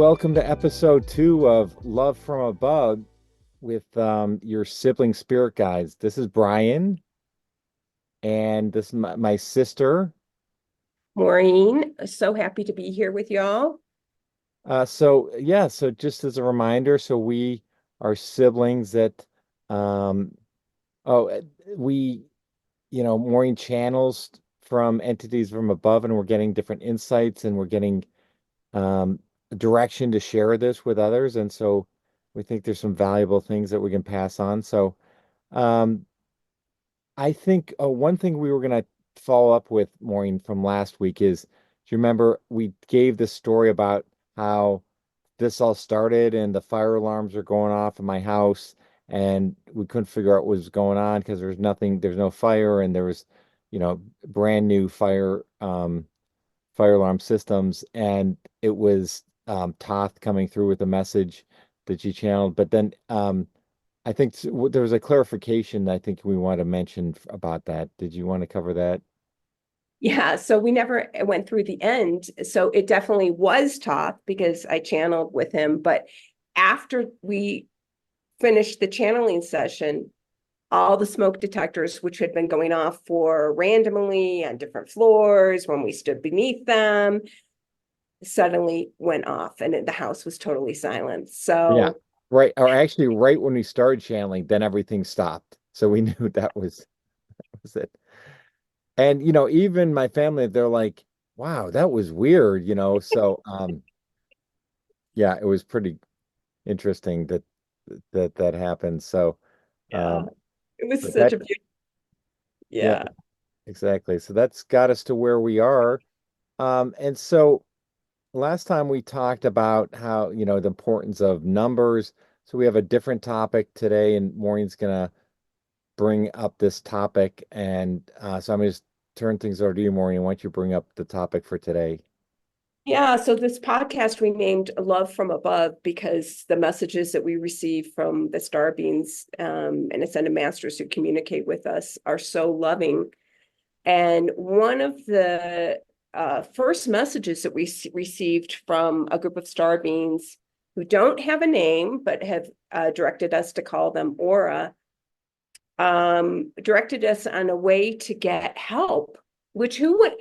welcome to episode 2 of Love from Above with your Sibling Spirit Guides. This is Brian, and this is my sister. Maureen, so happy to be here with y'all. So just as a reminder, so we are siblings that, um, oh, we, Maureen channels from entities from above, and we're getting different insights, and we're getting um, direction to share this with others. And so we think there's some valuable things that we can pass on. So um, I think one thing we were going to follow up with, Maureen, from last week is, do you remember we gave this story about how this all started and the fire alarms are going off in my house and we couldn't figure out what was going on because there's no fire, and there was, brand new fire alarm systems, and it was Toth coming through with a message that you channeled. But then I think there was a clarification I think we want to mention about that. Did you want to cover that? Yeah, so we never went through the end. So it definitely was Toth because I channeled with him. But after we finished the channeling session, all the smoke detectors, which had been going off for randomly on different floors when we stood beneath them, suddenly went off and the house was totally silent. Yeah. So Right. Or actually, right when we started channeling, then everything stopped. So we knew that was it. And even my family, they're like, "Wow, that was weird," So yeah, it was pretty interesting that happened. So yeah, um, it was but such that a beautiful, yeah, yeah. exactly. So that's got us to where we are. And so last time we talked about how, the importance of numbers. So we have a different topic today, and Maureen's gonna bring up this topic. And so I'm gonna just turn things over to you, Maureen. Why don't you bring up the topic for today? Yeah, so this podcast we named Love from Above because the messages that we receive from the star beings and ascended masters who communicate with us are so loving. And one of the first messages that we received from a group of star beings who don't have a name but have directed us to call them Aura, directed us on a way to get help. Which who wouldn't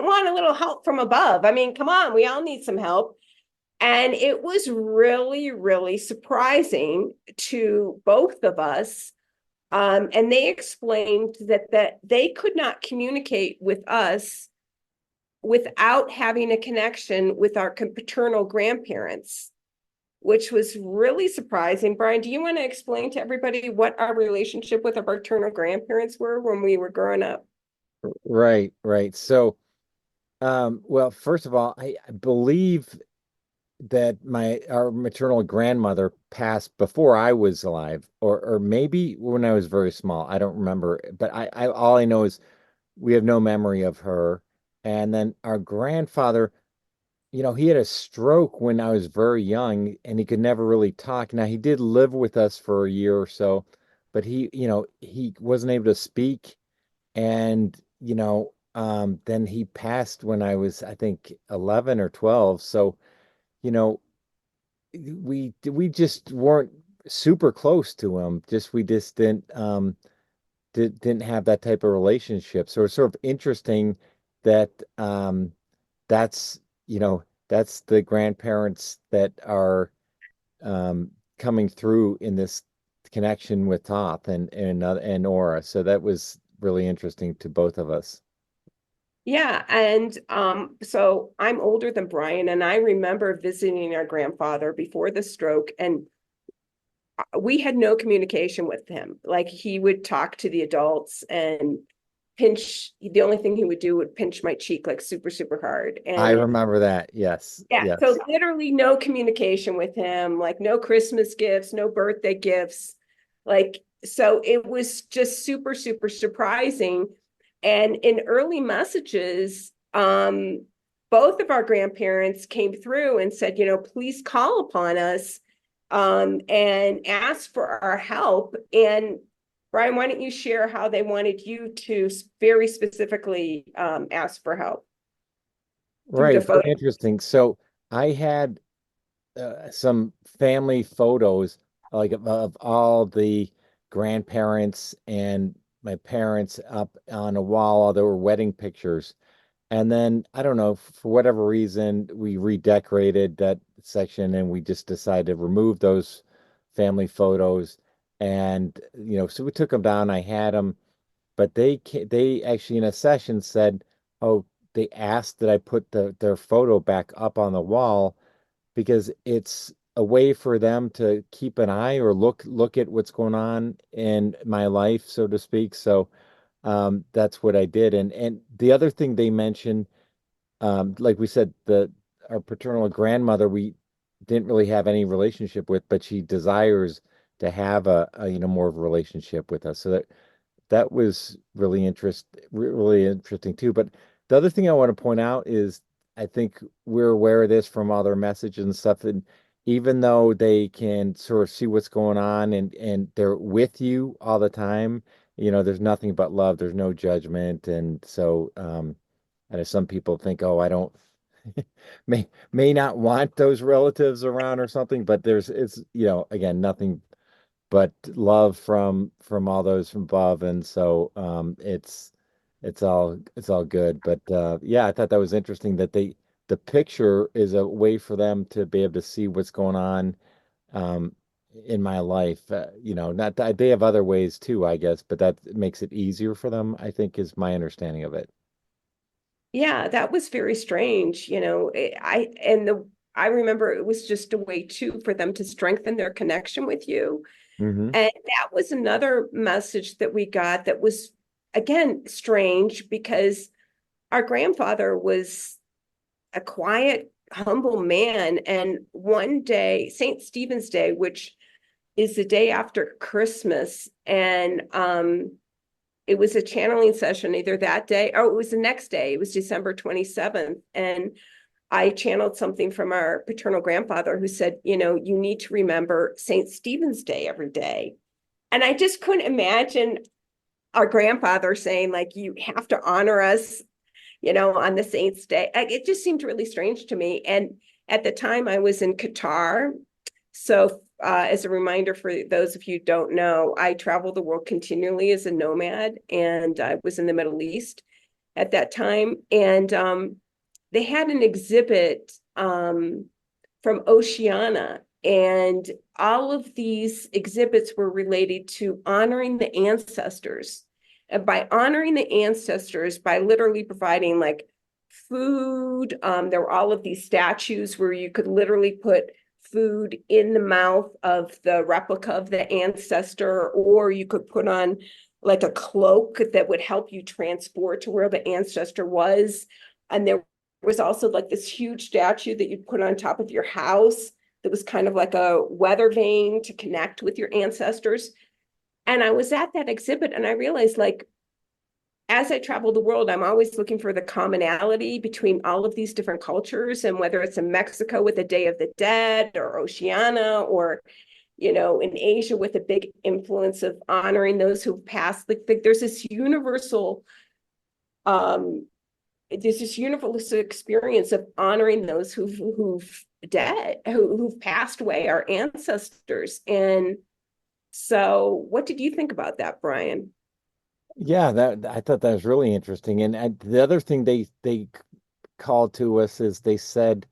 want a little help from above? I mean, come on, we all need some help. And it was really, really surprising to both of us. And they explained that they could not communicate with us without having a connection with our paternal grandparents, which was really surprising. Brian, do you want to explain to everybody what our relationship with our paternal grandparents were when we were growing up? Right, right. So, well, first of all, I believe that our maternal grandmother passed before I was alive, or maybe when I was very small. I don't remember, but I all I know is we have no memory of her. And then our grandfather, he had a stroke when I was very young, and he could never really talk. Now he did live with us for a year or so, but he wasn't able to speak. And then he passed when I was, I think, 11 or 12. So you know we just weren't super close to him. We just didn't have that type of relationship. So it's sort of interesting that that's that's the grandparents that are coming through in this connection with Toth and Aura. So that was really interesting to both of us. Yeah, and so I'm older than Brian, and I remember visiting our grandfather before the stroke, and we had no communication with him. Like he would talk to the adults and the only thing he would do would pinch my cheek like super, super hard. I And remember that. Yes, yeah, so yes. literally no communication with him, like no Christmas gifts, no birthday gifts. Like, so it was just super, super surprising. And in early messages, both of our grandparents came through and said, please call upon us and ask for our help. And Brian, why don't you share how they wanted you to very specifically ask for help through the Right. Very photo? interesting. So I had some family photos like of all the grandparents and my parents up on a wall. There were wedding pictures. And then I don't know, for whatever reason, we redecorated that section and we just decided to remove those family photos. And, so we took them down. I had them, but they actually in a session said, oh, they asked that I put their photo back up on the wall because it's a way for them to keep an eye or look at what's going on in my life, so to speak. So that's what I did. And the other thing they mentioned, like we said, the our paternal grandmother we didn't really have any relationship with, but she desires to have a more of a relationship with us. So that was really interesting too. But the other thing I want to point out is I think we're aware of this from other messages and stuff. And even though they can sort of see what's going on and they're with you all the time, there's nothing but love. There's no judgment. And so, and if some people think, oh, I don't may not want those relatives around or something, but it's again nothing but love from all those from above, and so it's all good. But yeah, I thought that was interesting that the picture is a way for them to be able to see what's going on um in my life. Not that they have other ways too, I guess, but that makes it easier for them, I think, is my understanding of it. Yeah, that was very strange. I remember it was just a way too for them to strengthen their connection with you. Hmm. And that was another message that we got that was, again, strange because our grandfather was a quiet, humble man. And one day, St. Stephen's Day, which is the day after Christmas, and it was a channeling session either that day or it was the next day. It was December 27th. And I channeled something from our paternal grandfather who said, you need to remember St. Stephen's Day every day. And I just couldn't imagine our grandfather saying, like, you have to honor us, on the Saints' Day. Like, it just seemed really strange to me. And at the time, I was in Qatar. So, as a reminder for those of you who don't know, I travel the world continually as a nomad, and I was in the Middle East at that time. And they had an exhibit from Oceania, and all of these exhibits were related to honoring the ancestors. And by honoring the ancestors, by literally providing like food, there were all of these statues where you could literally put food in the mouth of the replica of the ancestor, or you could put on like a cloak that would help you transport to where the ancestor was. And there was also like this huge statue that you'd put on top of your house that was kind of like a weather vane to connect with your ancestors. And I was at that exhibit and I realized, like, as I travel the world, I'm always looking for the commonality between all of these different cultures. And whether it's in Mexico with the Day of the Dead or Oceania, or, in Asia with a big influence of honoring those who've passed, like there's this um, universal experience of honoring those who've passed away, our ancestors. And so, what did you think about that, Brian? Yeah, that I thought that was really interesting. And the other thing they called to us is they said,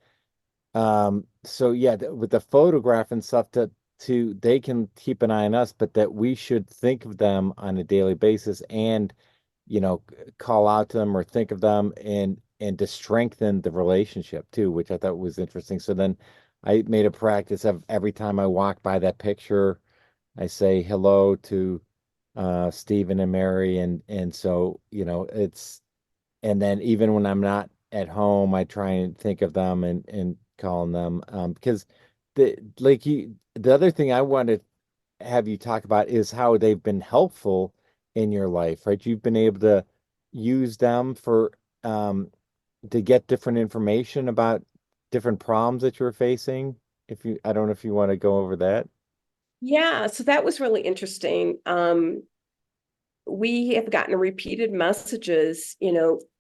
so yeah, with the photograph and stuff to they can keep an eye on us, but that we should think of them on a daily basis and, call out to them or think of them and to strengthen the relationship too, which I thought was interesting. So then I made a practice of every time I walk by that picture, I say hello to Stephen and Mary, and so it's and then even when I'm not at home, I try and think of them and calling them because the other thing I want to have you talk about is how they've been helpful in your life, right? You've been able to use them for um to get different information about different problems that you're facing. If you, I don't know if you want to go over that. Yeah, so that was really interesting. We have gotten repeated messages,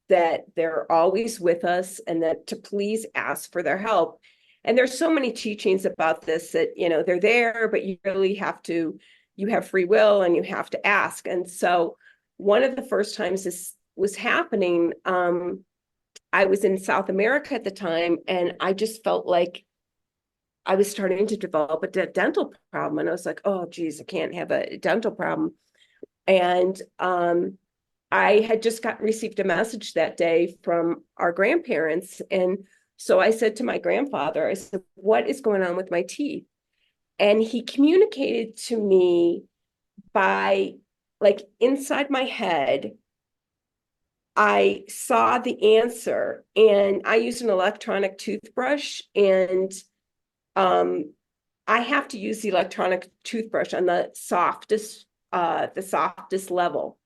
that they're always with us and that to please ask for their help. And there's so many teachings about this that, they're there, but you really have to, you have free will and you have to ask. And so one of the first times this was happening, I was in South America at the time, and I just felt like I was starting to develop a dental problem. And I was like, oh, geez, I can't have a dental problem. And I had just received a message that day from our grandparents. And so I said to my grandfather, I said, what is going on with my teeth? And he communicated to me by, like, inside my head, I saw the answer, and I use an electronic toothbrush, and um, I have to use the electronic toothbrush on the softest level.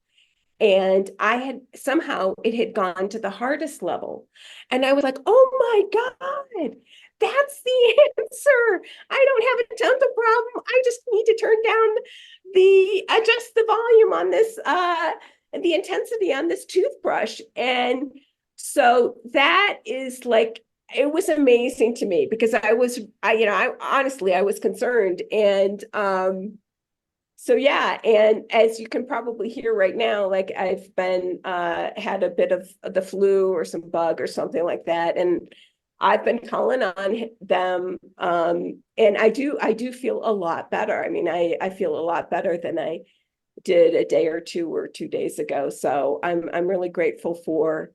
And I had somehow it had gone to the hardest level. And I was like, oh my God, that's the answer. I don't have a dental problem. I just need to turn down adjust the volume on this, the intensity on this toothbrush. And so that is like, it was amazing to me because I honestly, I was concerned. And, so yeah, and as you can probably hear right now, like I've been had a bit of the flu or some bug or something like that, and I've been calling on them, and I do feel a lot better. I mean, I feel a lot better than I did a day or 2 days ago. So I'm really grateful for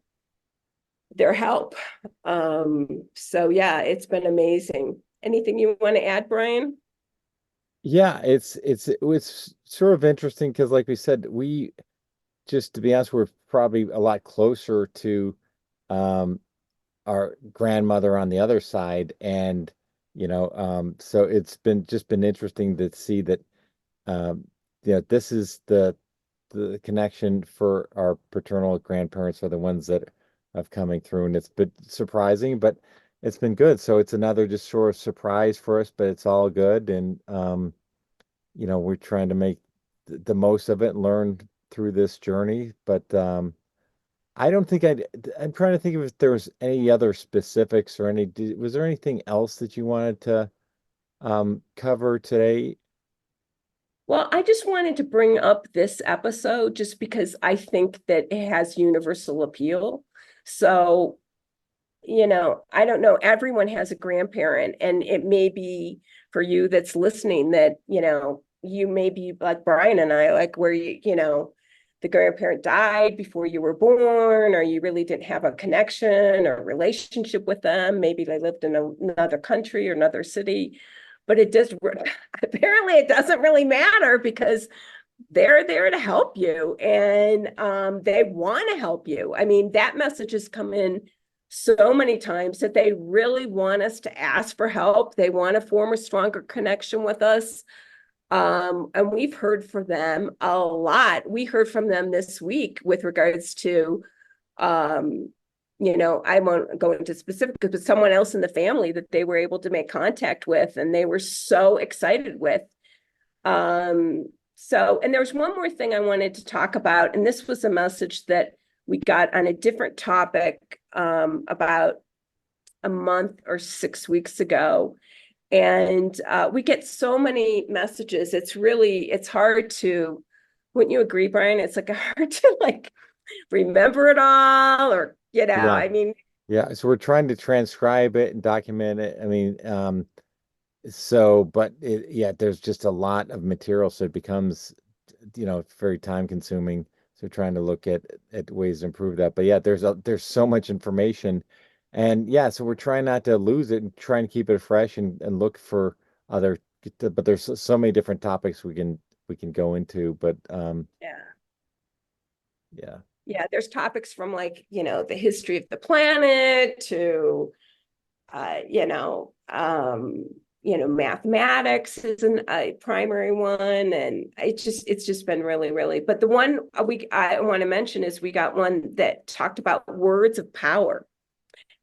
their help. So yeah, it's been amazing. Anything you want to add, Brian? Yeah, it's sort of interesting because, like we said, we just to be honest, we're probably a lot closer to um, our grandmother on the other side, and so it's been interesting to see that um, this is the connection for our paternal grandparents are the ones that have coming through, and it's been surprising, but it's been good. So it's another just sort of surprise for us, but it's all good, and we're trying to make the most of it and learn through this journey. But I don't think I'm trying to think of if there was any other specifics or was there anything else that you wanted to cover today? Well, I just wanted to bring up this episode just because I think that it has universal appeal. So, I don't know, everyone has a grandparent, and it may be for you that's listening that, you may be like Brian and I, like where the grandparent died before you were born, or you really didn't have a connection or relationship with them. Maybe they lived in another country or another city, but it does apparently it doesn't really matter because they're there to help you, and they want to help you. I mean, that message has come in so many times that they really want us to ask for help. They want to form a stronger connection with us. And we've heard from them a lot. We heard from them this week with regards to, um, I won't go into specifics, but someone else in the family that they were able to make contact with, and they were so excited with. So, and there's one more thing I wanted to talk about, and this was a message that we got on a different topic about a month or 6 weeks ago. And we get so many messages. It's hard to, wouldn't you agree, Brian? It's like hard to like remember it all, or, Yeah. I mean, Yeah. So we're trying to transcribe it and document it. I mean, so, but yeah, there's just a lot of material, so it becomes, very time consuming. So trying to look at ways to improve that. But yeah, there's so much information, and yeah, so we're trying not to lose it and trying to keep it fresh and look for other. But there's so many different topics we can go into. But yeah. yeah, Yeah, there's topics from, like, the history of the planet to uh, you know, um, mathematics is a primary one, and it's just been really, really. But the one I want to mention is we got one that talked about words of power,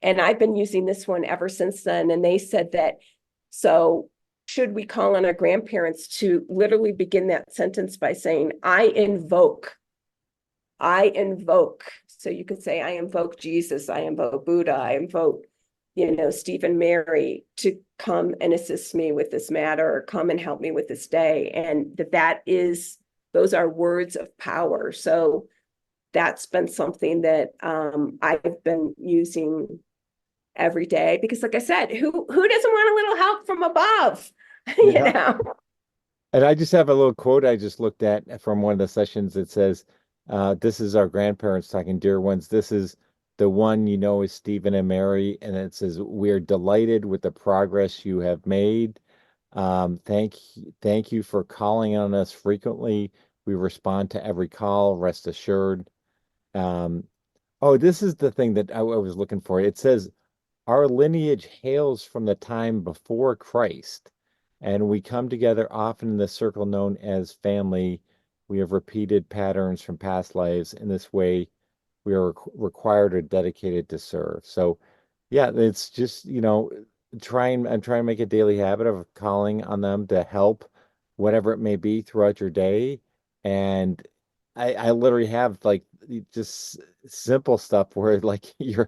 and I've been using this one ever since then. And they said that, so should we call on our grandparents to literally begin that sentence by saying, I invoke. So you could say, I invoke Jesus, I invoke Buddha, I invoke Steve and Mary to come and assist me with this matter, or come and help me with this day. And those are words of power. So that's been something that I've been using every day, because like I said, who doesn't want a little help from above? you Yeah. know And I just have a little quote I just looked at from one of the sessions. It says, this is our grandparents talking, dear ones. This is the one you know is Stephen and Mary. And it says, we're delighted with the progress you have made. Thank you for calling on us frequently. We respond to every call, rest assured. Um, oh, this is the thing that I was looking for. It says, our lineage hails from the time before Christ, and we come together often in the circle known as family. We have repeated patterns from past lives. In this way, we are required or dedicated to serve. So, yeah, it's just, I'm trying to make a daily habit of calling on them to help whatever it may be throughout your day. And I literally have like just simple stuff where like you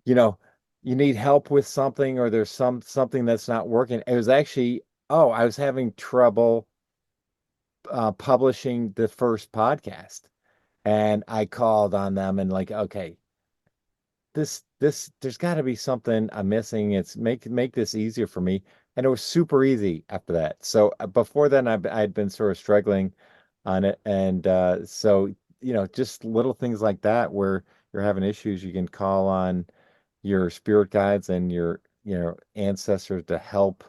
know, you need help with something or there's something that's not working. It was actually, oh, I was having trouble publishing the first podcast, and I called on them and like, okay, there's got to be something I'm missing. It's make this easier for me, and it was super easy after that. So before then, I'd been sort of struggling on it, and so just little things like that where you're having issues, you can call on your spirit guides and your ancestors to help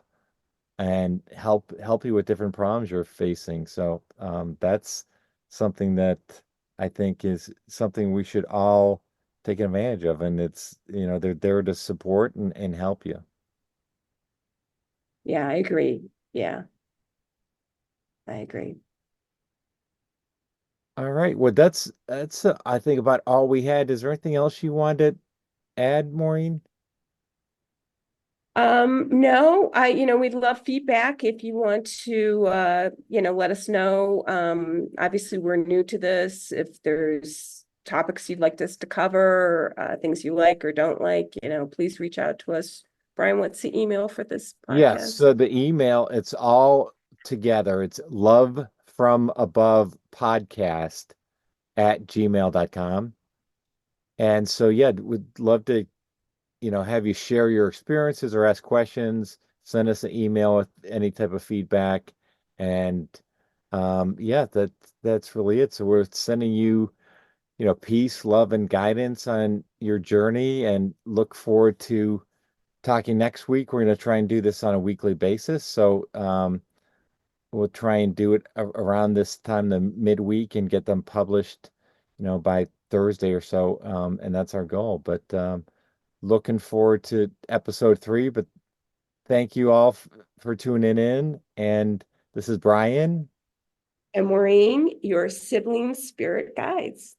you with different problems you're facing. So that's something that I think is something we should all take advantage of, and it's they're there to support and help you. yeah, I agree. Yeah, I agree. All right, well that's I think about all we had. Is there anything else you wanted to add, Maureen? No, we'd love feedback if you want to, let us know. Obviously we're new to this. If there's topics you'd like us to cover, things you like or don't like, please reach out to us. Brian, what's the email for this Yes, podcast? so the email, it's all together. It's love from above podcast at gmail.com. And so, yeah, we'd love to, have you share your experiences or ask questions, send us an email with any type of feedback. And yeah, that's really it. So we're sending you, peace, love, and guidance on your journey and look forward to talking next week. We're going to try and do this on a weekly basis. So we'll try and do it around this time, the midweek, and get them published, by Thursday or so. And that's our goal. But looking forward to episode 3. But thank you all for tuning in. And this is Brian. And Maureen, your sibling spirit guides.